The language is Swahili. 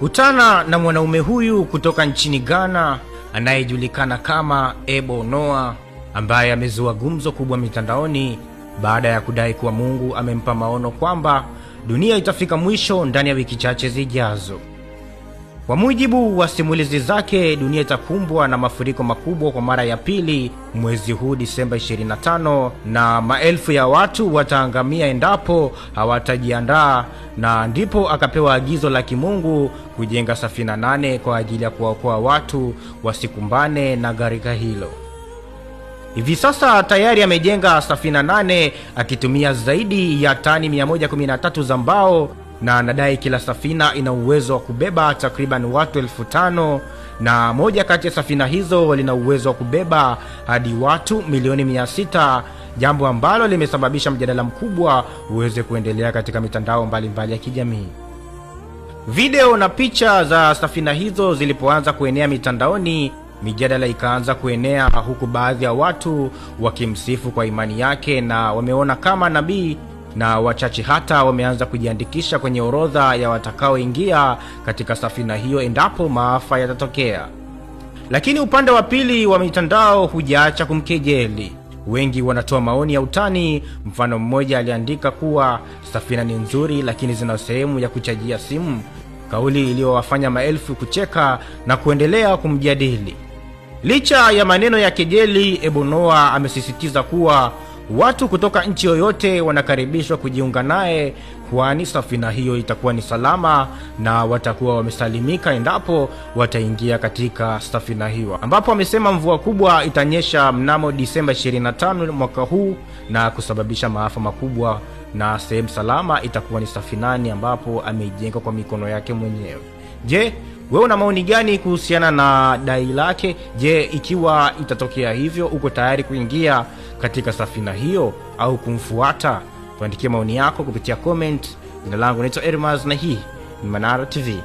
Kutana na mwanaume huyu kutoka nchini Ghana anayejulikana kama Ebo Noah, ambaye amezua gumzo kubwa mitandaoni baada ya kudai kuwa Mungu amempa maono kwamba dunia itafika mwisho ndani ya wiki chache zijazo. Kwa mujibu wa simulizi zake, dunia itakumbwa na mafuriko makubwa kwa mara ya pili mwezi huu Disemba 25, na maelfu ya watu wataangamia endapo hawatajiandaa, na ndipo akapewa agizo la kimungu kujenga safina 8 kwa ajili ya kuwaokoa watu wasikumbane na gharika hilo. Hivi sasa tayari amejenga safina 8 akitumia zaidi ya tani 113 za mbao, na anadai kila safina ina uwezo wa kubeba takriban watu 5,000, na moja kati ya safina hizo lina uwezo wa kubeba hadi watu milioni 600, jambo ambalo limesababisha mjadala mkubwa uweze kuendelea katika mitandao mbalimbali ya kijamii. Video na picha za safina hizo zilipoanza kuenea mitandaoni, mijadala ikaanza kuenea, huku baadhi ya watu wakimsifu kwa imani yake na wameona kama nabii, na wachache hata wameanza kujiandikisha kwenye orodha ya watakaoingia katika safina hiyo endapo maafa yatatokea. Lakini upande wa pili wa mitandao hujaacha kumkejeli. Wengi wanatoa maoni ya utani. Mfano mmoja aliandika kuwa safina ni nzuri lakini zina sehemu ya kuchajia simu, kauli iliyowafanya maelfu kucheka na kuendelea kumjadili. Licha ya maneno ya kejeli, Ebo Noah amesisitiza kuwa watu kutoka nchi yoyote wanakaribishwa kujiunga naye, kwani safina hiyo itakuwa ni salama na watakuwa wamesalimika endapo wataingia katika safina hiyo, ambapo amesema mvua kubwa itanyesha mnamo Disemba 25 mwaka huu na kusababisha maafa makubwa, na sehemu salama itakuwa ni safinani ambapo ameijenga kwa mikono yake mwenyewe. Je, wewe una maoni gani kuhusiana na dai lake? Je, ikiwa itatokea hivyo, uko tayari kuingia katika safina hiyo au kumfuata? Tuandikie maoni yako kupitia comment. Jina langu naitwa Ermaz na hii ni Manara TV.